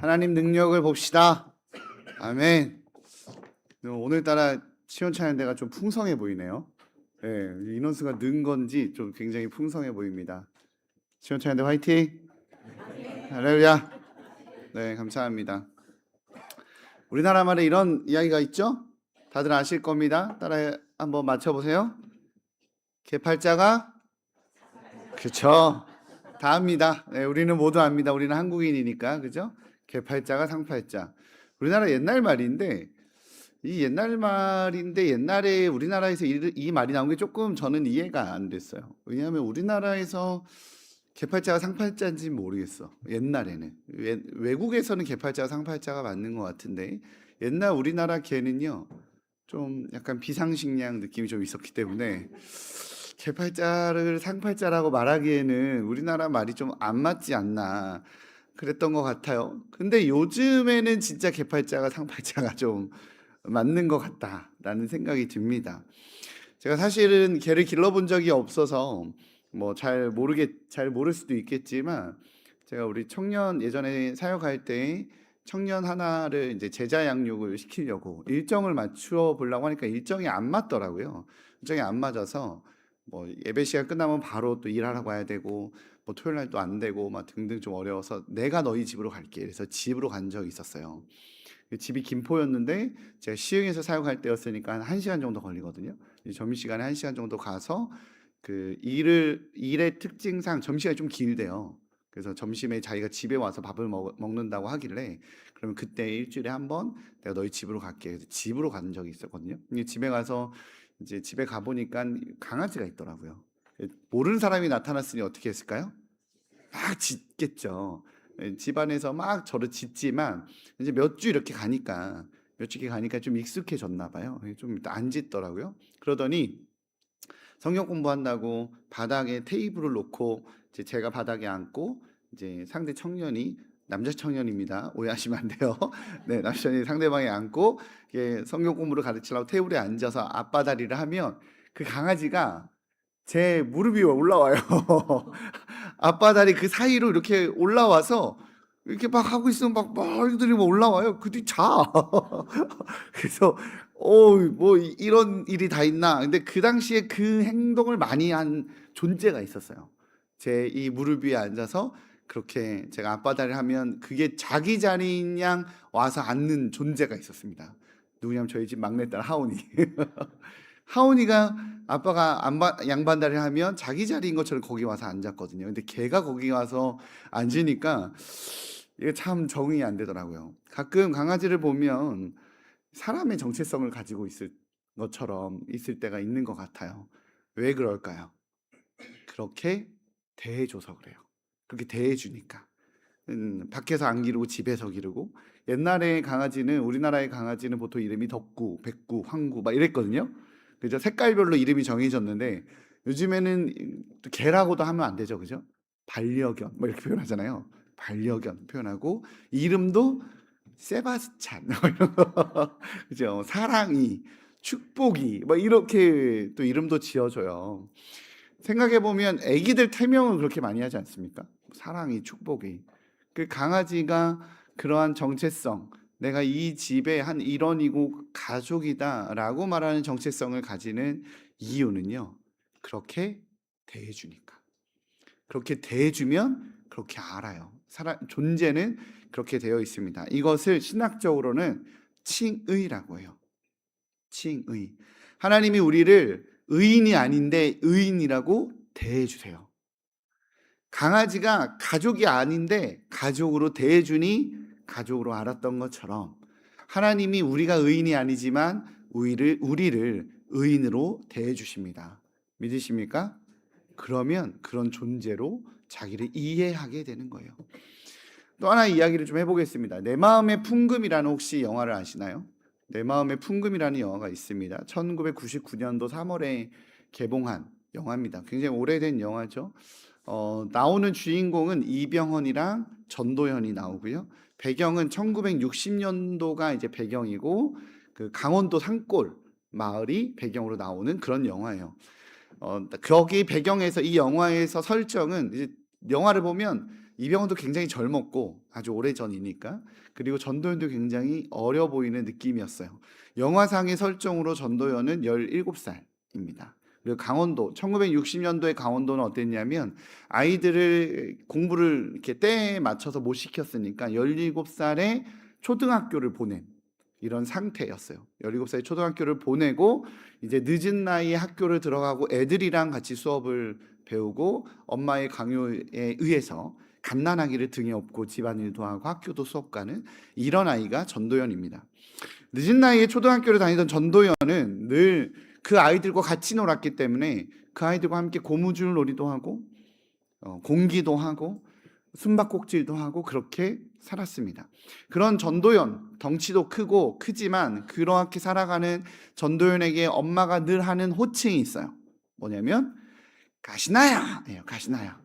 하나님 능력을 봅시다. 아멘. 오늘따라 시원찮은데가 좀 풍성해 보이네요. 네, 인원수가 는 건지 좀 굉장히 풍성해 보입니다. 시원찮은데 화이팅! 할렐루야! 네, 감사합니다. 우리나라 말에 이런 이야기가 있죠? 다들 아실 겁니다. 따라 한번 맞춰보세요. 개팔자가? 그렇죠. 다 압니다. 네, 우리는 모두 압니다. 우리는 한국인이니까, 그죠? 개팔자가 상팔자. 우리나라 옛날 말인데, 이 옛날 말인데 옛날에 우리나라에서 이 말이 나온 게 조금 저는 이해가 안 됐어요. 왜냐하면 우리나라에서 개팔자가 상팔자인지 모르겠어. 옛날에는 외국에서는 개팔자가 상팔자가 맞는 것 같은데 옛날 우리나라 개는요 좀 약간 비상식량 느낌이 좀 있었기 때문에 개팔자를 상팔자라고 말하기에는 우리나라 말이 좀 안 맞지 않나 그랬던 것 같아요. 근데 요즘에는 진짜 개팔자가 상팔자가 좀 맞는 것 같다라는 생각이 듭니다. 제가 사실은 개를 길러본 적이 없어서 뭐 잘 모를 수도 있겠지만 제가 우리 청년 예전에 사역할 때 청년 하나를 이제 제자 양육을 시키려고 일정을 맞추어 보려고 하니까 일정이 안 맞더라고요. 일정이 안 맞아서 뭐 예배 시간 끝나면 바로 또 일하러 가야 되고 뭐 토요일 날 또 안 되고 막 등등 좀 어려워서 내가 너희 집으로 갈게. 그래서 집으로 간 적이 있었어요. 집이 김포였는데 제가 시흥에서 사역할 때였으니까 한 1시간 정도 걸리거든요. 점심시간에 1시간 정도 가서 그 일의 특징상 점심시간이 좀 길대요. 그래서 점심에 자기가 집에 와서 밥을 먹는다고 하길래 그러면 그때 일주일에 한 번 내가 너희 집으로 갈게. 그래서 집으로 간 적이 있었거든요. 집에 가서 이제 집에 가 보니까 강아지가 있더라고요. 모르는 사람이 나타났으니 어떻게 했을까요? 막 짖겠죠. 집안에서 막 저를 짖지만 이제 몇 주 이렇게 가니까 좀 익숙해졌나 봐요. 좀 안 짖더라고요. 그러더니 성경 공부한다고 바닥에 테이블을 놓고 이제 제가 바닥에 앉고 이제 상대 청년이 남자 청년입니다. 오해하시면 안 돼요. 네, 남자 청년이 상대방에 앉고 성경 공부를 가르치려고 테이블에 앉아서 앞바다리를 하면 그 강아지가 제 무릎 위에 올라와요. 앞바다리 그 사이로 이렇게 올라와서 이렇게 막 하고 있으면 막 멀리들이 올라와요. 그 뒤 자. 그래서 뭐 이런 일이 다 있나. 근데 그 당시에 그 행동을 많이 한 존재가 있었어요. 제 이 무릎 위에 앉아서 그렇게 제가 앞바다를 하면 그게 자기 자리인 양 와서 앉는 존재가 있었습니다. 누구냐면 저희 집 막내딸 하온이. 하온이가 아빠가 양반다리를 하면 자기 자리인 것처럼 거기 와서 앉았거든요. 근데 걔가 거기 와서 앉으니까 이게 참 적응이 안 되더라고요. 가끔 강아지를 보면 사람의 정체성을 가지고 있을 것처럼 있을 때가 있는 것 같아요. 왜 그럴까요? 그렇게 대해줘서 그래요. 그렇게 대해주니까. 밖에서 안 기르고 집에서 기르고. 옛날에 강아지는 우리나라의 강아지는 보통 이름이 덕구, 백구, 황구 막 이랬거든요. 그죠? 색깔별로 이름이 정해졌는데 요즘에는 또 개라고도 하면 안 되죠, 그죠? 반려견 뭐 이렇게 표현하잖아요. 반려견 표현하고 이름도 세바스찬 이런 거 그죠? 사랑이, 축복이 뭐 이렇게 또 이름도 지어줘요. 생각해 보면 아기들 태명은 그렇게 많이 하지 않습니까? 사랑이, 축복이. 그 강아지가 그러한 정체성, 내가 이 집의 한 일원이고 가족이다라고 말하는 정체성을 가지는 이유는요. 그렇게 대해주니까. 그렇게 대해주면 그렇게 알아요. 존재는 그렇게 되어 있습니다. 이것을 신학적으로는 칭의라고 해요. 칭의. 하나님이 우리를 의인이 아닌데 의인이라고 대해주세요. 강아지가 가족이 아닌데 가족으로 대해주니 가족으로 알았던 것처럼 하나님이 우리가 의인이 아니지만 우리를 의인으로 대해주십니다. 믿으십니까? 그러면 그런 존재로 자기를 이해하게 되는 거예요. 또 하나 이야기를 좀 해보겠습니다. 내 마음의 풍금이라는 혹시 영화를 아시나요? 내 마음의 풍금이라는 영화가 있습니다. 1999년도 3월에 개봉한 영화입니다. 굉장히 오래된 영화죠. 나오는 주인공은 이병헌이랑 전도연이 나오고요. 배경은 1960년도가 이제 배경이고 그 강원도 산골 마을이 배경으로 나오는 그런 영화예요. 거기 배경에서 이 영화에서 설정은 이제 영화를 보면 이병헌도 굉장히 젊었고 아주 오래전이니까, 그리고 전도연도 굉장히 어려 보이는 느낌이었어요. 영화상의 설정으로 전도연은 17살입니다. 그리고 강원도 1960년도에 강원도는 어땠냐면 아이들을 공부를 이렇게 때에 맞춰서 못 시켰으니까 17살에 초등학교를 보낸 이런 상태였어요. 17살에 초등학교를 보내고 이제 늦은 나이에 학교를 들어가고 애들이랑 같이 수업을 배우고 엄마의 강요에 의해서 갓난아기를 등에 업고 집안일도 하고 학교도 수업 가는 이런 아이가 전도연입니다. 늦은 나이에 초등학교를 다니던 전도연은 늘 그 아이들과 같이 놀았기 때문에 그 아이들과 함께 고무줄 놀이도 하고 공기도 하고 숨바꼭질도 하고 그렇게 살았습니다. 그런 전도연, 덩치도 크고 크지만 그렇게 살아가는 전도연에게 엄마가 늘 하는 호칭이 있어요. 뭐냐면 가시나야, 가시나야,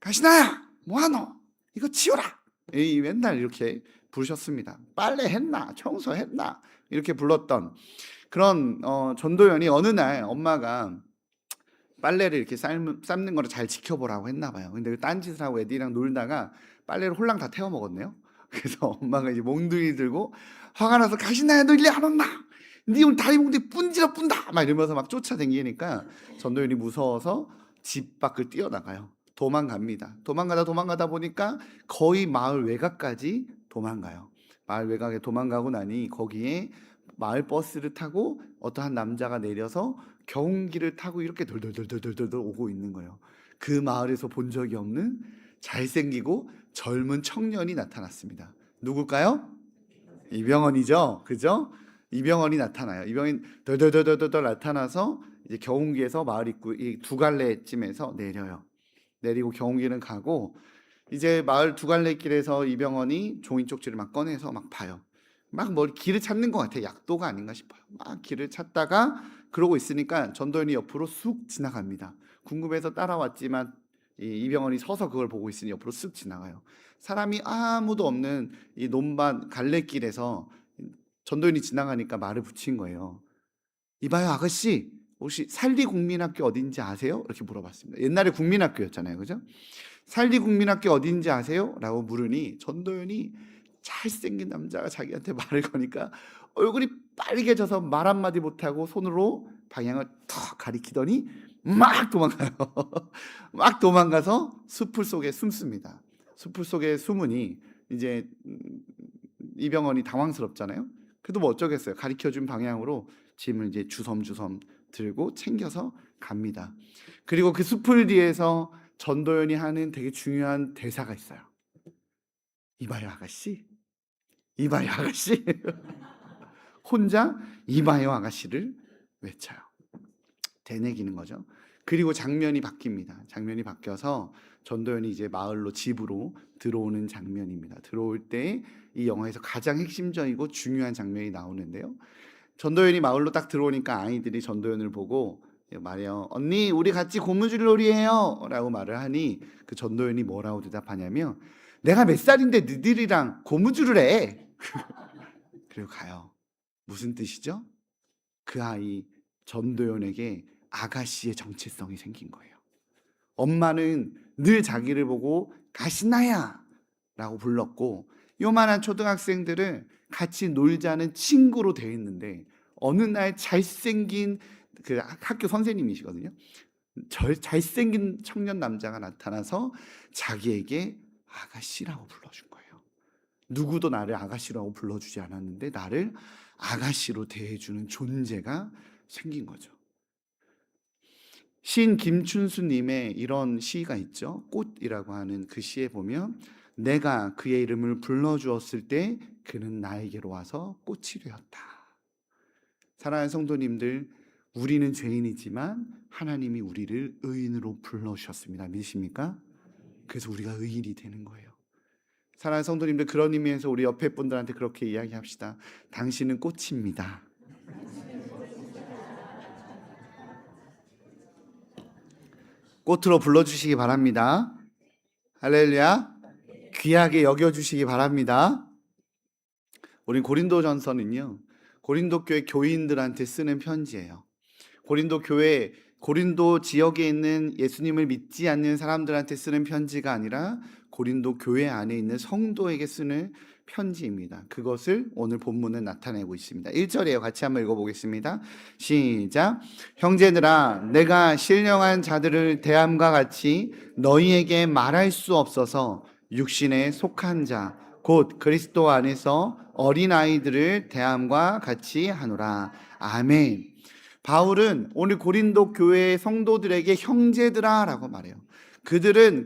가시나야, 뭐하노? 이거 치워라. 맨날 이렇게 부르셨습니다. 빨래 했나, 청소했나 이렇게 불렀던 그런 전도연이 어느 날 엄마가 빨래를 이렇게 삶는 거를 잘 지켜보라고 했나 봐요. 근데 딴짓을 하고 애들이랑 놀다가 빨래를 홀랑 다 태워 먹었네요. 그래서 엄마가 이제 몽둥이 들고 화가 나서 가시나야, 너 일리 안 왔나? 네 오늘 다리 몽둥이 뿐지러 뿐다 막 이러면서 막 쫓아다니니까 전도연이 무서워서 집 밖을 뛰어나가요. 도망갑니다. 도망가다 보니까 거의 마을 외곽까지 도망가요. 마을 외곽에 도망가고 나니 거기에 마을 버스를 타고 어떠한 남자가 내려서 경운기를 타고 이렇게 돌돌돌돌돌돌 오고 있는 거예요. 그 마을에서 본 적이 없는 잘생기고 젊은 청년이 나타났습니다. 누굴까요? 이병헌이죠. 그죠? 이병헌이 나타나요. 이병헌이 돌돌돌돌돌 나타나서 이제 경운기에서 마을 입구 이 두 갈래쯤에서 내려요. 내리고 경운기는 가고 이제 마을 두 갈래 길에서 이병헌이 종이 쪽지를 막 꺼내서 막 봐요. 막 뭐 길을 찾는 것 같아요. 약도가 아닌가 싶어요. 막 길을 찾다가 그러고 있으니까 전도연이 옆으로 쑥 지나갑니다. 궁금해서 따라왔지만 이병헌이 서서 그걸 보고 있으니 옆으로 쓱 지나가요. 사람이 아무도 없는 이 논밭 갈래길에서 전도연이 지나가니까 말을 붙인 거예요. 이봐요 아가씨, 혹시 살리국민학교 어딘지 아세요? 이렇게 물어봤습니다. 옛날에 국민학교였잖아요, 그죠? 살리국민학교 어딘지 아세요? 라고 물으니 전도연이 잘생긴 남자가 자기한테 말을 거니까 얼굴이 빨개져서 말 한마디 못하고 손으로 방향을 턱 가리키더니 막 도망가요. 막 도망가서 숲을 속에 숨습니다. 숲을 속에 숨으니 이제 이병헌이 당황스럽잖아요. 그래도 뭐 어쩌겠어요. 가리켜준 방향으로 짐을 이제 주섬주섬 들고 챙겨서 갑니다. 그리고 그 숲을 뒤에서 전도연이 하는 되게 중요한 대사가 있어요. 이봐요 아가씨, 이봐요 아가씨. 혼자 이봐요 아가씨를 외쳐요. 되뇌기는 거죠. 그리고 장면이 바뀝니다. 장면이 바뀌어서 전도연이 이제 마을로 집으로 들어오는 장면입니다. 들어올 때 이 영화에서 가장 핵심적이고 중요한 장면이 나오는데요. 전도연이 마을로 딱 들어오니까 아이들이 전도연을 보고 말해요. 언니 우리 같이 고무줄 놀이해요 라고 말을 하니 그 전도연이 뭐라고 대답하냐면 내가 몇 살인데 너희들이랑 고무줄을 해. 그리고 가요. 무슨 뜻이죠? 그 아이 전도연에게 아가씨의 정체성이 생긴 거예요. 엄마는 늘 자기를 보고 가시나야 라고 불렀고 요만한 초등학생들은 같이 놀자는 친구로 되어 있는데 어느 날 잘생긴 그 학교 선생님이시거든요. 잘생긴 청년 남자가 나타나서 자기에게 아가씨라고 불러준 거예요. 누구도 나를 아가씨라고 불러주지 않았는데 나를 아가씨로 대해주는 존재가 생긴 거죠. 시인 김춘수님의 이런 시가 있죠. 꽃이라고 하는 그 시에 보면 내가 그의 이름을 불러주었을 때 그는 나에게로 와서 꽃이 되었다. 사랑하는 성도님들, 우리는 죄인이지만 하나님이 우리를 의인으로 불러주셨습니다. 믿으십니까? 그래서 우리가 의인이 되는 거예요. 사랑하는 성도님들, 그런 의미에서 우리 옆에 분들한테 그렇게 이야기합시다. 당신은 꽃입니다. 꽃으로 불러주시기 바랍니다. 할렐루야. 귀하게 여겨주시기 바랍니다. 우린 고린도전서는요, 고린도 교회 교인들한테 쓰는 편지예요. 고린도 교회, 고린도 지역에 있는 예수님을 믿지 않는 사람들한테 쓰는 편지가 아니라 고린도 교회 안에 있는 성도에게 쓰는 편지입니다. 그것을 오늘 본문은 나타내고 있습니다. 1절이에요. 같이 한번 읽어보겠습니다. 시작. 형제들아, 내가 신령한 자들을 대함과 같이 너희에게 말할 수 없어서 육신에 속한 자, 곧 그리스도 안에서 어린아이들을 대함과 같이 하노라. 아멘. 바울은 오늘 고린도 교회의 성도들에게 형제들아 라고 말해요. 그들은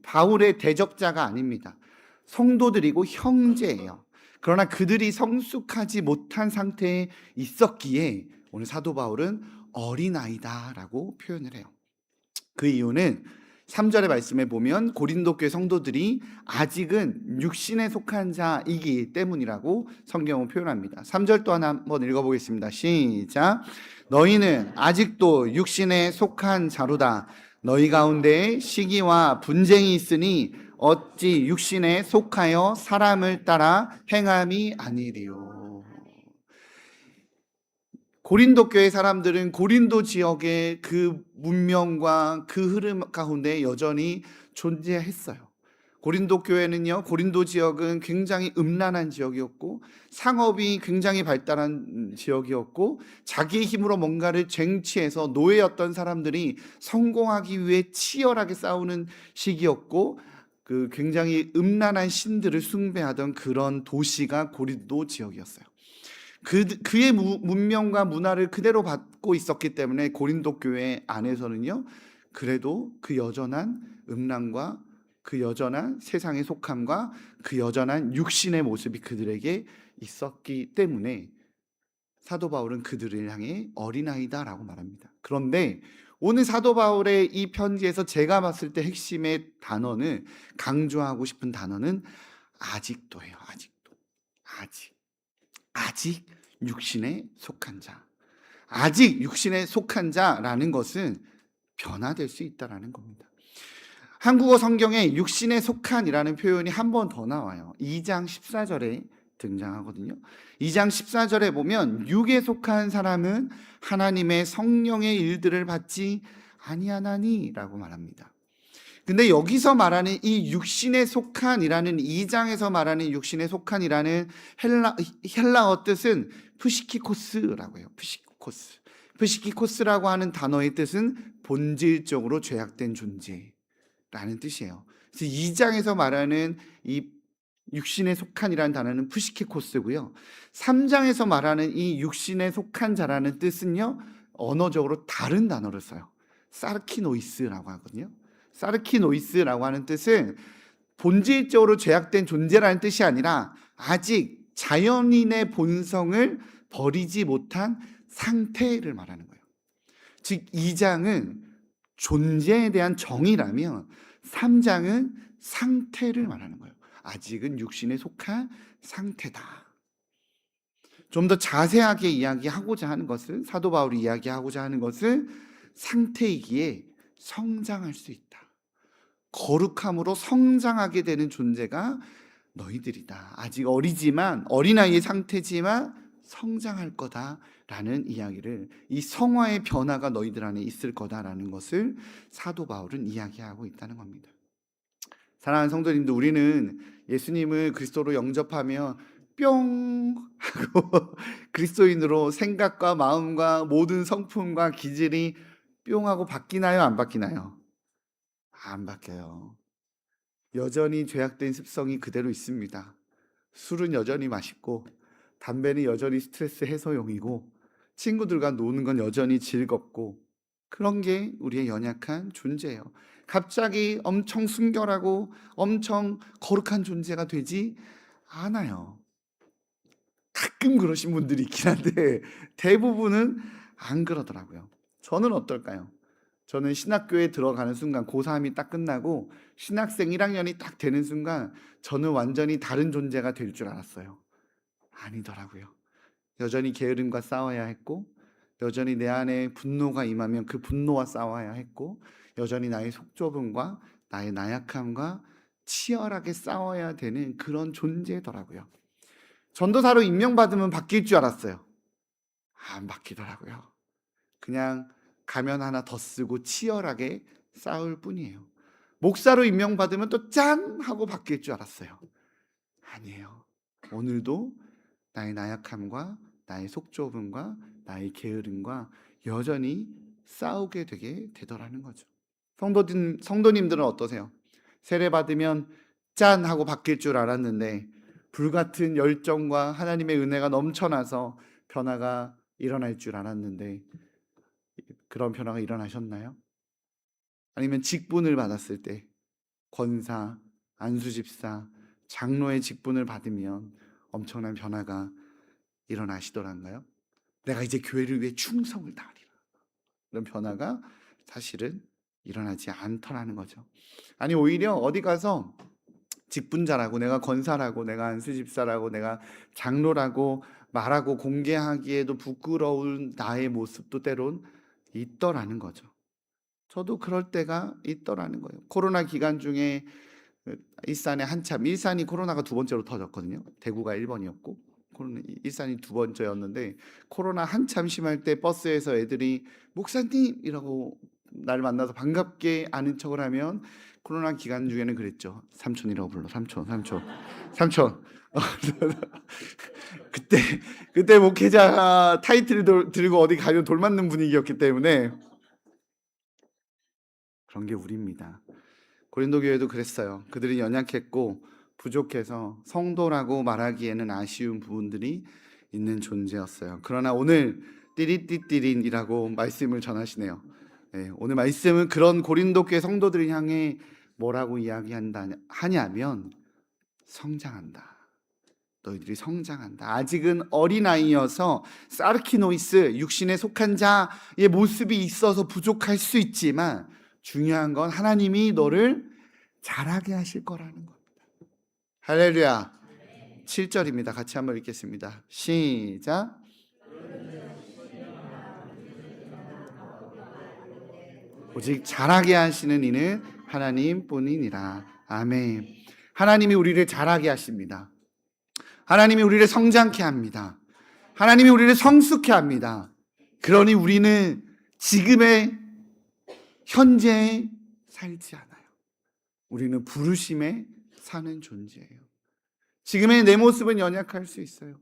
바울의 대적자가 아닙니다. 성도들이고 형제예요. 그러나 그들이 성숙하지 못한 상태에 있었기에 오늘 사도 바울은 어린아이다라고 표현을 해요. 그 이유는 3절의 말씀에 보면 고린도 교회 성도들이 아직은 육신에 속한 자이기 때문이라고 성경은 표현합니다. 3절 또 하나 한번 읽어보겠습니다. 시작. 너희는 아직도 육신에 속한 자로다. 너희 가운데 시기와 분쟁이 있으니 어찌 육신에 속하여 사람을 따라 행함이 아니리요. 고린도 교회 사람들은 고린도 지역의 그 문명과 그 흐름 가운데 여전히 존재했어요. 고린도 교회는요, 고린도 지역은 굉장히 음란한 지역이었고 상업이 굉장히 발달한 지역이었고 자기의 힘으로 뭔가를 쟁취해서 노예였던 사람들이 성공하기 위해 치열하게 싸우는 시기였고 그 굉장히 음란한 신들을 숭배하던 그런 도시가 고린도 지역이었어요. 그의 문명과 문화를 그대로 받고 있었기 때문에 고린도 교회 안에서는요, 그래도 그 여전한 음란과 그 여전한 세상의 속함과 그 여전한 육신의 모습이 그들에게 있었기 때문에 사도 바울은 그들을 향해 어린아이다라고 말합니다. 그런데 오늘 사도 바울의 이 편지에서 제가 봤을 때 핵심의 단어는, 강조하고 싶은 단어는 아직도예요. 아직 육신에 속한 자. 아직 육신에 속한 자라는 것은 변화될 수 있다라는 겁니다. 한국어 성경에 육신에 속한이라는 표현이 한 번 더 나와요. 2장 14절에 등장하거든요. 2장 14절에 보면 육에 속한 사람은 하나님의 성령의 일들을 받지 아니하나니라고 말합니다. 근데 여기서 말하는 이 육신에 속한이라는 2장에서 말하는 육신에 속한이라는 헬라어 뜻은 푸시키코스라고 해요. 푸시키코스라고 하는 단어의 뜻은 본질적으로 죄악된 존재라는 뜻이에요. 그래서 2장에서 말하는 이 육신에 속한이라는 단어는 푸시키코스고요. 3장에서 말하는 이 육신에 속한 자라는 뜻은요, 언어적으로 다른 단어를 써요. 사르키노이스라고 하거든요. 사르키노이스라고 하는 뜻은 본질적으로 죄악된 존재라는 뜻이 아니라 아직 자연인의 본성을 버리지 못한 상태를 말하는 거예요. 즉 2장은 존재에 대한 정의라면 3장은 상태를 말하는 거예요. 아직은 육신에 속한 상태다. 좀 더 자세하게 이야기하고자 하는 것은, 사도 바울이 이야기하고자 하는 것은 상태이기에 성장할 수 있다. 거룩함으로 성장하게 되는 존재가 너희들이다. 아직 어리지만, 어린아이의 상태지만 성장할 거다라는 이야기를, 이 성화의 변화가 너희들 안에 있을 거다라는 것을 사도 바울은 이야기하고 있다는 겁니다. 사랑하는 성도님들, 우리는 예수님을 그리스도로 영접하며 뿅 하고 그리스도인으로 생각과 마음과 모든 성품과 기질이 뿅 하고 바뀌나요? 안 바뀌나요? 안 바뀌어요. 여전히 죄악된 습성이 그대로 있습니다. 술은 여전히 맛있고, 담배는 여전히 스트레스 해소용이고, 친구들과 노는 건 여전히 즐겁고, 그런 게 우리의 연약한 존재예요. 갑자기 엄청 순결하고 엄청 거룩한 존재가 되지 않아요. 가끔 그러신 분들이 있긴 한데 대부분은 안 그러더라고요. 저는 어떨까요? 저는 신학교에 들어가는 순간, 고3이 딱 끝나고 신학생 1학년이 딱 되는 순간 저는 완전히 다른 존재가 될 줄 알았어요. 아니더라고요. 여전히 게으름과 싸워야 했고, 여전히 내 안에 분노가 임하면 그 분노와 싸워야 했고, 여전히 나의 속좁음과 나의 나약함과 치열하게 싸워야 되는 그런 존재더라고요. 전도사로 임명받으면 바뀔 줄 알았어요. 안 바뀌더라고요. 그냥 가면 하나 더 쓰고 치열하게 싸울 뿐이에요. 목사로 임명받으면 또 짠 하고 바뀔 줄 알았어요. 아니에요. 오늘도 나의 나약함과 나의 속 좁음과 나의 게으름과 여전히 싸우게 되더라는 거죠. 성도님들은 어떠세요? 세례 받으면 짠 하고 바뀔 줄 알았는데 불같은 열정과 하나님의 은혜가 넘쳐나서 변화가 일어날 줄 알았는데 그런 변화가 일어나셨나요? 아니면 직분을 받았을 때 권사, 안수집사, 장로의 직분을 받으면 엄청난 변화가 일어나시더란가요? 내가 이제 교회를 위해 충성을 다하리라. 이런 변화가 사실은 일어나지 않더라는 거죠. 아니 오히려 어디 가서 직분자라고, 내가 권사라고, 내가 안수집사라고, 내가 장로라고 말하고 공개하기에도 부끄러운 나의 모습도 때론 있더라는 거죠. 저도 그럴 때가 있더라는 거예요. 코로나 기간 중에 일산에 한참, 일산이 코로나가 두 번째로 터졌거든요. 대구가 1번이었고 일산이 두 번째였는데 코로나 한참 심할 때 버스에서 애들이 목사님이라고 날 만나서 반갑게 아는 척을 하면 코로나 기간 중에는 그랬죠. 삼촌이라고 불러. 삼촌. 그때 목회자 타이틀을 들고 어디 가면 돌 맞는 분위기였기 때문에 그런 게 우리입니다. 고린도 교회도 그랬어요. 그들이 연약했고 부족해서 성도라고 말하기에는 아쉬운 부분들이 있는 존재였어요. 그러나 오늘 띠리띠띠린이라고 말씀을 전하시네요. 네, 오늘 말씀은 그런 고린도 교회 성도들을 향해 뭐라고 하냐면 성장한다. 너희들이 성장한다. 아직은 어린아이여서 사르키노이스, 육신에 속한 자의 모습이 있어서 부족할 수 있지만 중요한 건 하나님이 너를 자라게 하실 거라는 겁니다. 할렐루야. 7절입니다. 같이 한번 읽겠습니다. 시작. 오직 자라게 하시는 이는 하나님뿐이니라. 아멘. 하나님이 우리를 자라게 하십니다. 하나님이 우리를 성장케 합니다. 하나님이 우리를 성숙케 합니다. 그러니 우리는 지금의 현재에 살지 않아요. 우리는 부르심에 사는 존재예요. 지금의 내 모습은 연약할 수 있어요.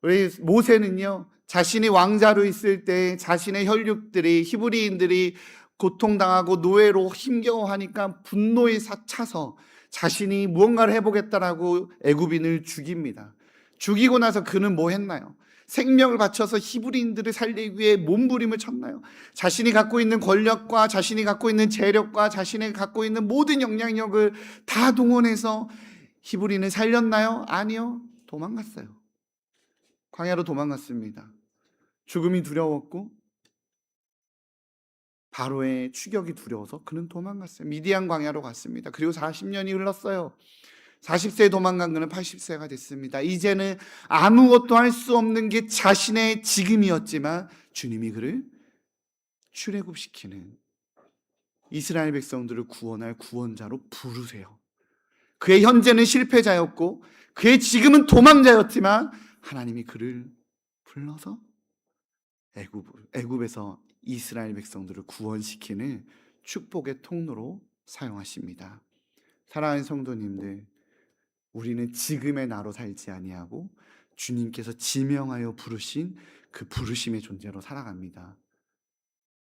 우리 모세는요, 자신이 왕자로 있을 때 자신의 혈육들이, 히브리인들이 고통당하고 노예로 힘겨워하니까 분노에 차서 자신이 무언가를 해보겠다라고 애굽인을 죽입니다. 죽이고 나서 그는 뭐 했나요? 생명을 바쳐서 히브리인들을 살리기 위해 몸부림을 쳤나요? 자신이 갖고 있는 권력과 자신이 갖고 있는 재력과 자신이 갖고 있는 모든 영향력을 다 동원해서 히브리인을 살렸나요? 아니요. 도망갔어요. 광야로 도망갔습니다. 죽음이 두려웠고 바로의 추격이 두려워서 그는 도망갔어요. 미디안 광야로 갔습니다. 그리고 40년이 흘렀어요. 40세에 도망간 그는 80세가 됐습니다. 이제는 아무것도 할 수 없는 게 자신의 지금이었지만 주님이 그를 출애굽시키는 이스라엘 백성들을 구원할 구원자로 부르세요. 그의 현재는 실패자였고 그의 지금은 도망자였지만 하나님이 그를 불러서 애굽에서 이스라엘 백성들을 구원시키는 축복의 통로로 사용하십니다. 사랑하는 성도님들, 우리는 지금의 나로 살지 아니하고 주님께서 지명하여 부르신 그 부르심의 존재로 살아갑니다.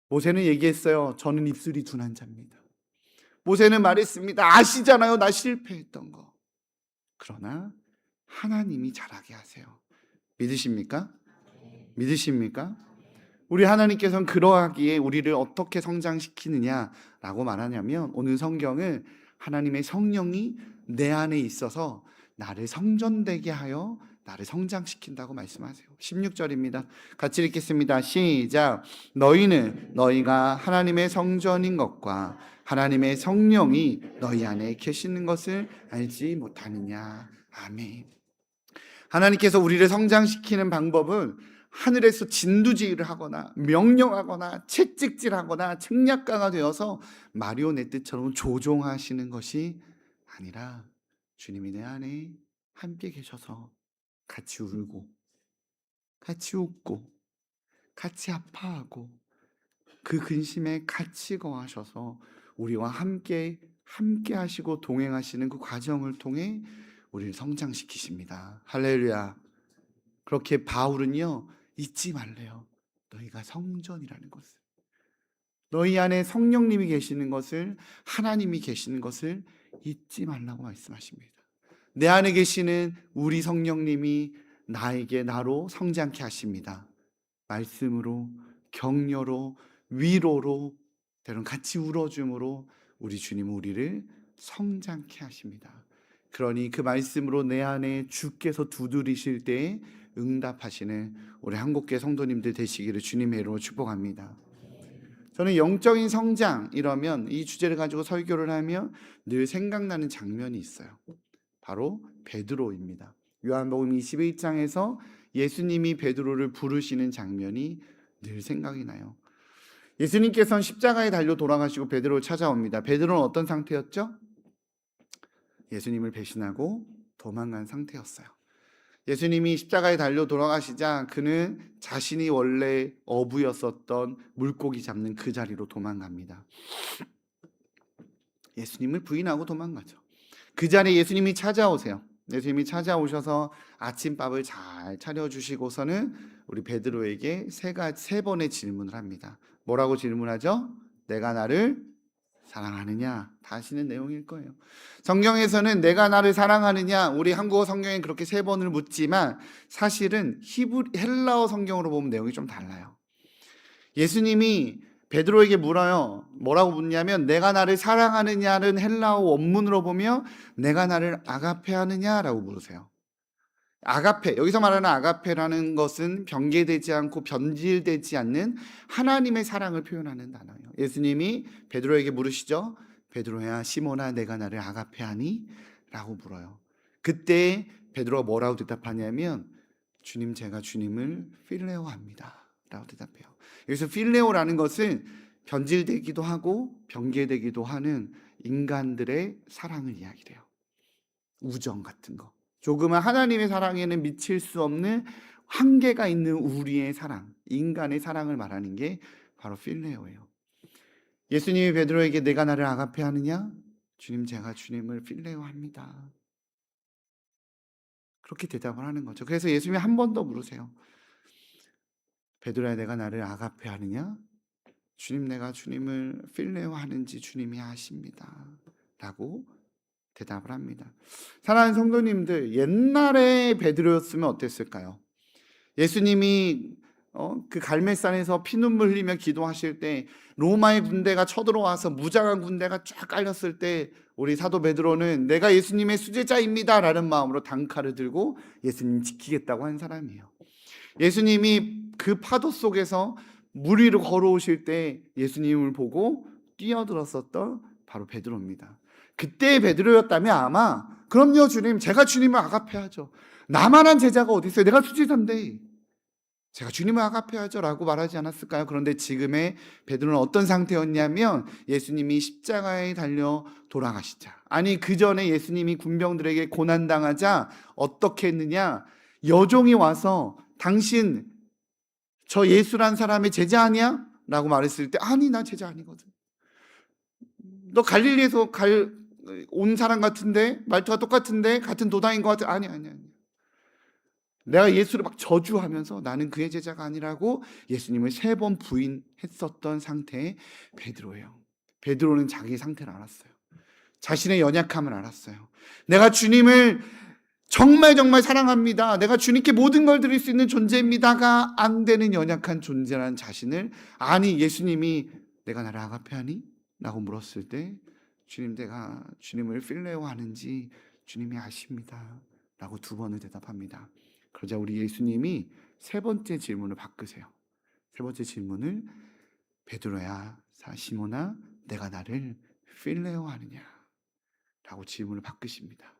모세는 얘기했어요. 저는 입술이 둔한 자입니다. 모세는 말했습니다. 아시잖아요, 나 실패했던 거. 그러나 하나님이 잘하게 하세요. 믿으십니까? 믿으십니까? 우리 하나님께서는 그러하기에 우리를 어떻게 성장시키느냐라고 말하냐면 오늘 성경은 하나님의 성령이 내 안에 있어서 나를 성전되게 하여 나를 성장시킨다고 말씀하세요. 16절입니다. 같이 읽겠습니다. 시작. 너희는 너희가 하나님의 성전인 것과 하나님의 성령이 너희 안에 계시는 것을 알지 못하느냐. 아멘. 하나님께서 우리를 성장시키는 방법은 하늘에서 진두지휘를 하거나 명령하거나 채찍질하거나 책략가가 되어서 마리오네트처럼 조종하시는 것이 아니라 주님이 내 안에 함께 계셔서 같이 울고 같이 웃고 같이 아파하고 그 근심에 같이 거하셔서 우리와 함께 함께 하시고 동행하시는 그 과정을 통해 우리를 성장시키십니다. 할렐루야. 그렇게 바울은요, 잊지 말래요. 너희가 성전이라는 것을. 너희 안에 성령님이 계시는 것을, 하나님이 계시는 것을 잊지 말라고 말씀하십니다. 내 안에 계시는 우리 성령님이 나로 성장케 하십니다. 말씀으로, 격려로, 위로로, 때론 같이 울어줌으로 우리 주님은 우리를 성장케 하십니다. 그러니 그 말씀으로 내 안에 주께서 두드리실 때에 응답하시는 우리 한국교회 성도님들 되시기를 주님의 이름으로 축복합니다. 저는 영적인 성장 이러면 이 주제를 가지고 설교를 하면 늘 생각나는 장면이 있어요. 바로 베드로입니다. 요한복음 21장에서 예수님이 베드로를 부르시는 장면이 늘 생각이 나요. 예수님께서는 십자가에 달려 돌아가시고 베드로를 찾아옵니다. 베드로는 어떤 상태였죠? 예수님을 배신하고 도망간 상태였어요. 예수님이 십자가에 달려 돌아가시자 그는 자신이 원래 어부였었던 물고기 잡는 그 자리로 도망갑니다. 예수님을 부인하고 도망가죠. 그 자리에 예수님이 찾아오세요. 예수님이 찾아오셔서 아침밥을 잘 차려주시고서는 우리 베드로에게 세 번의 질문을 합니다. 뭐라고 질문하죠? 내가 나를 사랑하느냐? 다시는 내용일 거예요. 성경에서는 내가 나를 사랑하느냐? 우리 한국어 성경엔 그렇게 세 번을 묻지만 사실은 헬라어 성경으로 보면 내용이 좀 달라요. 예수님이 베드로에게 물어요. 뭐라고 묻냐면 내가 나를 사랑하느냐는 헬라어 원문으로 보면 내가 나를 아가페하느냐라고 물으세요. 아가페, 여기서 말하는 아가페라는 것은 변개되지 않고 변질되지 않는 하나님의 사랑을 표현하는 단어예요. 예수님이 베드로에게 물으시죠. 베드로야, 시몬아, 내가 나를 아가페하니? 라고 물어요. 그때 베드로가 뭐라고 대답하냐면 주님, 제가 주님을 필레오합니다 라고 대답해요. 여기서 필레오라는 것은 변질되기도 하고 변개되기도 하는 인간들의 사랑을 이야기해요. 우정 같은 거. 조금은 하나님의 사랑에는 미칠 수 없는 한계가 있는 우리의 사랑, 인간의 사랑을 말하는 게 바로 필레오예요. 예수님이 베드로에게 내가 나를 아가페하느냐? 주님, 제가 주님을 필레오합니다. 그렇게 대답을 하는 거죠. 그래서 예수님이 한 번 더 물으세요. 베드로야, 내가 나를 아가페하느냐? 주님, 내가 주님을 필레오하는지 주님이 아십니다. 라고 대답을 합니다. 사랑하는 성도님들, 옛날에 베드로였으면 어땠을까요? 예수님이 그 갈멜산에서 피눈물 흘리며 기도하실 때 로마의 군대가 쳐들어와서 무장한 군대가 쫙 깔렸을 때 우리 사도 베드로는 내가 예수님의 수제자입니다 라는 마음으로 단칼을 들고 예수님 지키겠다고 한 사람이에요. 예수님이 그 파도 속에서 물 위로 걸어오실 때 예수님을 보고 뛰어들었었던 바로 베드로입니다. 그때의 베드로였다면 아마 그럼요 주님, 제가 주님을 아가페하죠. 나만한 제자가 어디 있어요? 내가 수제자인데 제가 주님을 아가페하죠 라고 말하지 않았을까요? 그런데 지금의 베드로는 어떤 상태였냐면 예수님이 십자가에 달려 돌아가시자, 아니 그 전에 예수님이 군병들에게 고난당하자 어떻게 했느냐? 여종이 와서 당신 저 예수란 사람의 제자 아니야? 라고 말했을 때 아니, 나 제자 아니거든. 너 갈릴리에서 온 사람 같은데, 말투가 똑같은데, 같은 도당인 것 같아. 아니. 내가 예수를 막 저주하면서 나는 그의 제자가 아니라고 예수님을 3번 부인했었던 상태의 베드로예요. 베드로는 자기 상태를 알았어요. 자신의 연약함을 알았어요. 내가 주님을 정말 사랑합니다. 내가 주님께 모든 걸 드릴 수 있는 존재입니다가 안 되는 연약한 존재라는 자신을, 아니 예수님이 내가 나를 아가페하니? 라고 물었을 때 주님, 내가 주님을 필레오 하는지 주님이 아십니다 라고 2번을 대답합니다. 그러자 우리 예수님이 3번째 질문을 바꾸세요. 3번째 질문을 베드로야, 시몬아, 내가 나를 필레오 하느냐? 라고 질문을 바꾸십니다.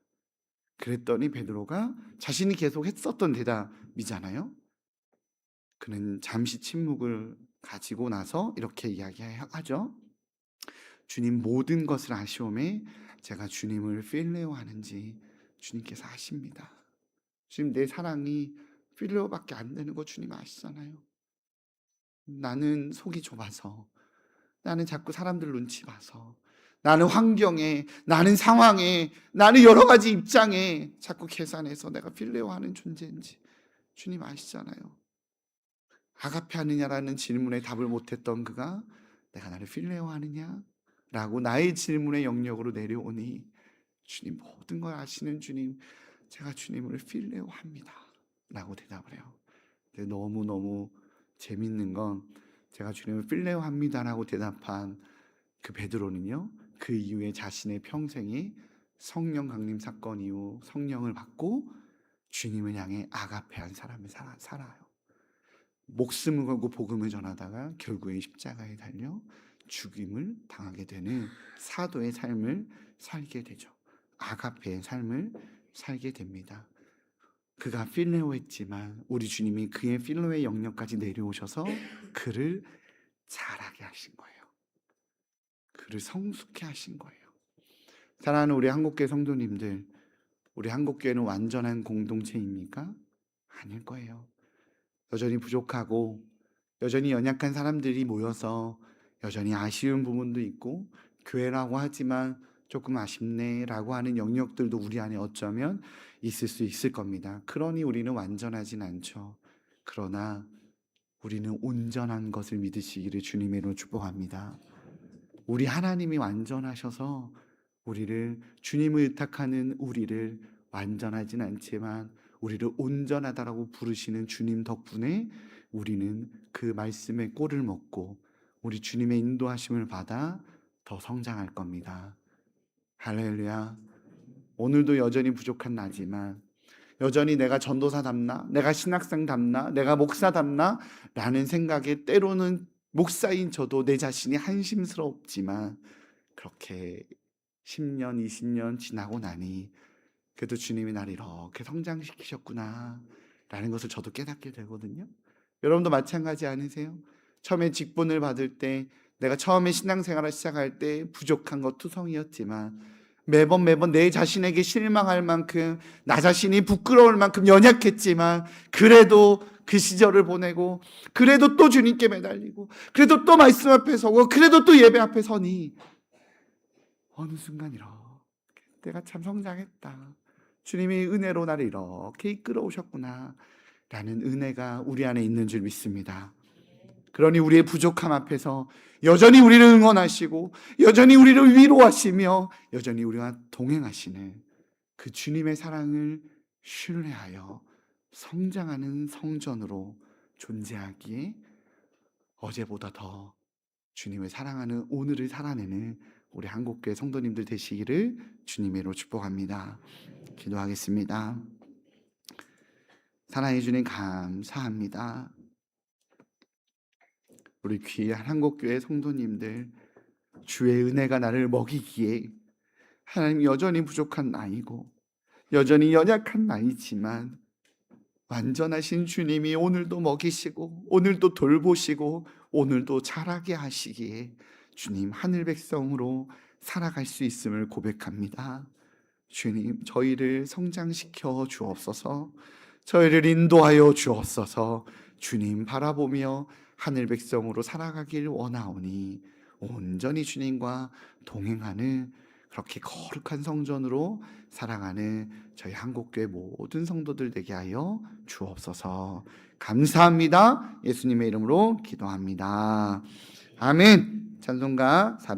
그랬더니 베드로가 자신이 계속 했었던 대답이잖아요. 그는 잠시 침묵을 가지고 나서 이렇게 이야기하죠. 주님, 모든 것을 아시오매 제가 주님을 필레오 하는지 주님께서 아십니다. 주님, 내 사랑이 필레오밖에 안 되는 거 주님 아시잖아요. 나는 속이 좁아서, 나는 자꾸 사람들 눈치 봐서, 나는 환경에, 나는 상황에, 나는 여러 가지 입장에 자꾸 계산해서 내가 필레오하는 존재인지 주님 아시잖아요. 아가페 하느냐라는 질문에 답을 못했던 그가 내가 나를 필레오하느냐? 라고 나의 질문의 영역으로 내려오니 주님 모든 걸 아시는 주님, 제가 주님을 필레오합니다 라고 대답을 해요. 근데 너무너무 재밌는 건 제가 주님을 필레오합니다 라고 대답한 그 베드로는요, 그 이후에 자신의 평생이 성령 강림 사건 이후 성령을 받고 주님을 향해 아가페한 사람을 살아요. 목숨을 걸고 복음을 전하다가 결국에 십자가에 달려 죽임을 당하게 되는 사도의 삶을 살게 되죠. 아가페의 삶을 살게 됩니다. 그가 필레오했지만 우리 주님이 그의 필레오의 영역까지 내려오셔서 그를 자라게 하신 거예요. 그를 성숙해 하신 거예요. 사랑하는 우리 한국교회 성도님들, 우리 한국교회는 완전한 공동체입니까? 아닐 거예요. 여전히 부족하고 여전히 연약한 사람들이 모여서 여전히 아쉬운 부분도 있고 교회라고 하지만 조금 아쉽네라고 하는 영역들도 우리 안에 어쩌면 있을 수 있을 겁니다. 그러니 우리는 완전하진 않죠. 그러나 우리는 온전한 것을 믿으시기를 주님의 이름으로 축복합니다. 우리 하나님이 완전하셔서 우리를, 주님을 의탁하는 우리를 완전하진 않지만 우리를 온전하다라고 부르시는 주님 덕분에 우리는 그 말씀의 꼴을 먹고 우리 주님의 인도하심을 받아 더 성장할 겁니다. 할렐루야. 오늘도 여전히 부족한 나지만 여전히 내가 전도사답나, 내가 신학생답나, 내가 목사답나 라는 생각에 때로는 목사인 저도 내 자신이 한심스럽지만 그렇게 10년, 20년 지나고 나니 그래도 주님이 나를 이렇게 성장시키셨구나 라는 것을 저도 깨닫게 되거든요. 여러분도 마찬가지 아니세요? 처음에 직분을 받을 때, 내가 처음에 신앙생활을 시작할 때 부족한 것 투성이었지만 매번 내 자신에게 실망할 만큼, 나 자신이 부끄러울 만큼 연약했지만 그래도 그 시절을 보내고, 그래도 또 주님께 매달리고, 그래도 또 말씀 앞에 서고, 그래도 또 예배 앞에 서니 어느 순간 이렇게 내가 참 성장했다, 주님이 은혜로 나를 이렇게 이끌어오셨구나 라는 은혜가 우리 안에 있는 줄 믿습니다. 그러니 우리의 부족함 앞에서 여전히 우리를 응원하시고 여전히 우리를 위로하시며 여전히 우리와 동행하시는 그 주님의 사랑을 신뢰하여 성장하는 성전으로 존재하기에 어제보다 더 주님을 사랑하는 오늘을 살아내는 우리 한국교회 성도님들 되시기를 주님으로 축복합니다. 기도하겠습니다. 사랑해 주님 감사합니다. 우리 귀한 한국교회 성도님들, 주의 은혜가 나를 먹이기에 하나님 여전히 부족한 나이고 여전히 연약한 나이지만 완전하신 주님이 오늘도 먹이시고 오늘도 돌보시고 오늘도 자라게 하시기에 주님 하늘 백성으로 살아갈 수 있음을 고백합니다. 주님, 저희를 성장시켜 주옵소서. 저희를 인도하여 주옵소서. 주님 바라보며 하늘 백성으로 살아가길 원하오니 온전히 주님과 동행하는 그렇게 거룩한 성전으로 살아가는 저희 한국교회 모든 성도들 되게 하여 주옵소서. 감사합니다. 예수님의 이름으로 기도합니다. 아멘. 찬송가 400